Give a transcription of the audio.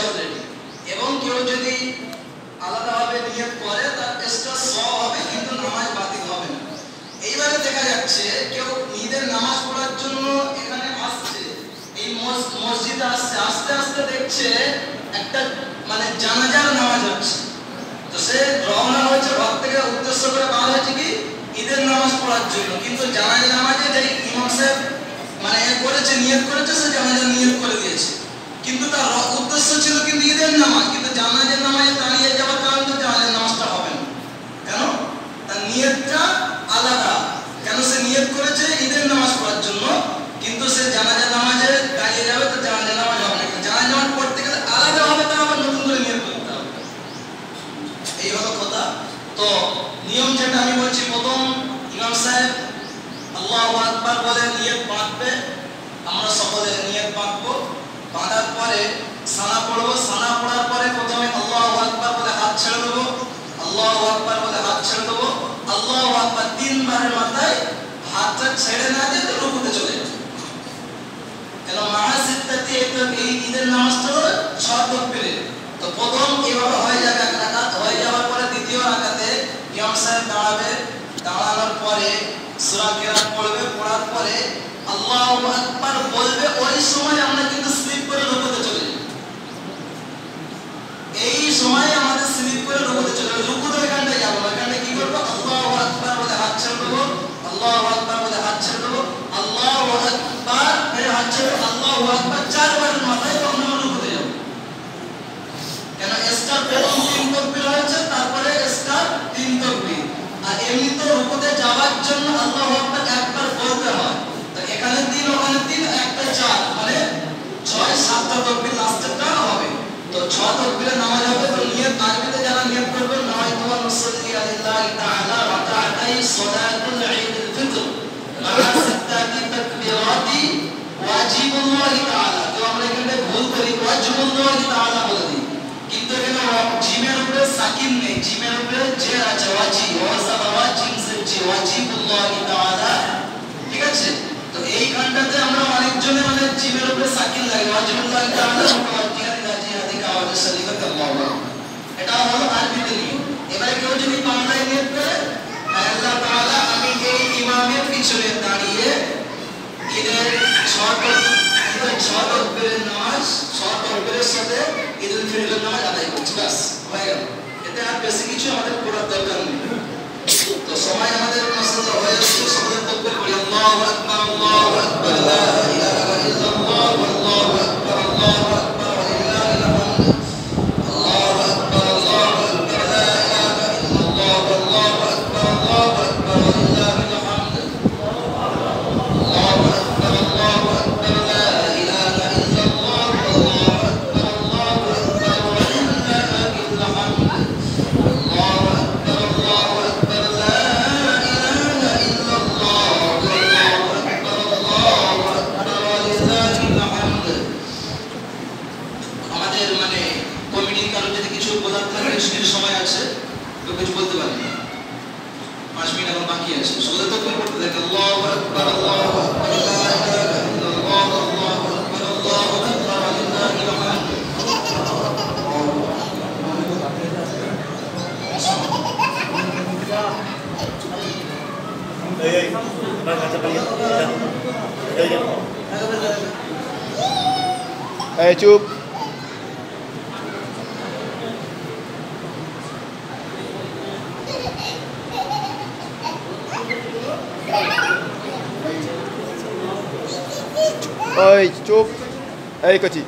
Already, এবং কেউ যদি আলাদাভাবে নিয়ত করে তার এক্সট্রা সওয়াব হবে, কিন্তু নামাজ বাতিল হবে না। এইবারে দেখা যাচ্ছে কেউ ঈদের নামাজ পড়ার জন্য এখানে আসছে, এই মসজিদে আসছে, আস্তে আস্তে দেখছে একটা মানে জানাজার নামাজ হচ্ছে, তো সে রওনা হয়েছে ঘর থেকে, উদ্দেশ্য করে বার হয়েছে কি ঈদের নামাজ পড়ার জন্য, কিন্তু জানাজা নামাজে যে ইমাম সাহেব মানে করেছে, নিয়ত করেছে, সে জানাজার নিয়ত করে দিয়েছে, কিন্তু তার উদ্দেশ্য ছিল কিন্তু ঈদের নামাজ, কিন্তু জানাজার নামাজে দাঁড়িয়ে যাওয়ার কারণে তো জানাজার নামাজটা হবে না। কেন? তার নিয়তটা আলাদা। কেন? সে নিয়ত করেছে ঈদের নামাজ পড়ার জন্য, কিন্তু সে জানাজার নামাজে দাঁড়িয়ে যাবে, তো জানাজার নামাজ হবে না। জানাজার নামাজ পড়তে গেলে আলাদা হবে, তার আবার নতুন করে নিয়ত করতে হবে। এই হলো কথা। তো নিয়ম যেটা আমি বলছি, প্রথম ইমাম সাহেব আল্লাহু আকবার বলে নিয়ত বাঁধবে, আমরা সকলে নিয়ত বাঁধবো, বাঁধার পরে সানা পড়বো, সানা পড়ার পরে প্রথমে আল্লাহু আকবার বলে হাত ছেড়ে দেবো, আল্লাহু আকবার বলে হাত ছেড়ে দেবো, আল্লাহু আকবার তিনবারের মাথায় হাতটা ছেড়ে না দিয়ে রুকুতে চলে যাবে। কেন? মাহাসিদ্দাতি এই ঈদের নামাজটা 6 তাকবীর। তো প্রথম এভাবে হয়ে যাবে, এক রাকাত হয়ে যাওয়ার পরে দ্বিতীয় রাকাতে ইমাম সাহেব দাঁড়াবে, দাঁড়ানোর পরে সূরা কিরাত পড়বে, পড়ার পরে আল্লাহু আকবার বলবে, ওই সময় আমরা কিন্তু স্লিপ করে রুকুতে চলে যাই। এই সময় আমাদের স্লিপ করে রুকুতে চলে যাই, রুকুতে এখানটায় যাবো, এখানে কি করবো? আল্লাহু আকবার বলে হাত ছেড়ে দেবো, আল্লাহু আকবার বলে হাত ছেড়ে দেবো, আল্লাহু আকবার বলে হাত ছেড়ে দেবো, আল্লাহু আকবার 4 বারের মাথায় তখন আমরা রুকুতে যাবো। কেন? স্টার প্রথম 3 তাকবীর হয়েছে, তারপরে স্টার 3 তাকবীর। আর এমনি তো রুকুতে যাওয়ার জন্য আল্লাহু আকবার একবার বলতে হয়, তো এখানে 3 ওখানে 3 একটা 4 মানে 6-7টা তাকবীর লাস্টেরটা হবে। তো 6 তাকবীরের নামাজ হবে। তো নিয়ত আরবিতে যারা নিয়ত করবেন, নাওয়াইতু আন নুসাল্লি আলিল্লাহি তাআলা রাকাতাই সালাতুল ঈদুল ফিতর মা'a সিত্তাতি তাকবীরাতি ওয়াজিবুল্লাহি তাআলা। তো আমরা এখানে ভুল করি, ওয়াজিবুল্লাহি তাআলা বলে দিই, কিন্তু এখানে জিমের উপরে সাকিন নেই, জিমের উপরে জের আছে, ওয়াজিব, ওয়াজিব সে ওয়াজিবুল্লাহি তাআলা। ঠিক আছে? তো এই গানটাতে আমরা অনেকজনে মানে জিমের উপরে সাকিন লাগে, ওয়াজিবুল্লাহি তাআলা মুতাওয়াজ্জিহান ইলা জিহাদি কাওয়াজ সালিফাত আল্লাহ। এটা হলো আরবিতে নিয়ম। এবারে কেউ যদি বাংলায় নিয়ত করে, আল্লাহ তাআলা আমি এই ইমামের পিছনে দাঁড়িয়ে ঈদের 6 তাকবীরের নামাজ, 6 তাকবীরের সাথে ঈদুল ফিতরের নামাজ আদায় করছি, ব্যাস হয়ে গেল। এতে আর বেশি কিছু আমাদের করার দরকার নেই। তো সময় আমাদের মাশাআল্লাহ হয়ে যাচ্ছে, সকলে তাকবীর পড়ি, আল্লাহু আকবার, আল্লাহু আকবার, লা ইলাহা ইল্লাল্লাহ, আল্লাহু আকবার, আল্লাহু আকবার, ওয়া লিল্লাহিল হামদ, আল্লাহু আকবার, আল্লাহু আকবার, লা ইলাহা ইল্লাল্লাহ, আল্লাহু আকবার, আল্লাহু আকবার, ওয়া লিল্লাহিল হামদ, আল্লাহু আকবার, আল্লাহু আকবার, লা ইলাহা ইল্লাল্লাহ, আল্লাহু আকবার, আল্লাহু আকবার, ওয়া লিল্লাহিল হামদ, আল্লাহু আকবার, আল্লাহু আকবার, লা ইলাহা ইল্লাল্লাহ, আল্লাহু আকবার, আল্লাহু আকবার, ওয়া লিল্লাহিল হামদ। আমাদের মানে কমিটির কারো যদি কিছু বলার থাকে, কিছু সময় আছে, তো কিছু বলতে পারেন। 5 মিনিট এখন বাকি আছে, শুধু তাকবীর পড়তে থাকেন, আল্লাহু আকবার, আল্লাহু আকবার, লা ইলাহা ইল্লাল্লাহ, আল্লাহু আকবার, আল্লাহু আকবার, ওয়া লিল্লাহিল হামদ। চুপ। ওই চুপ, এই কচি।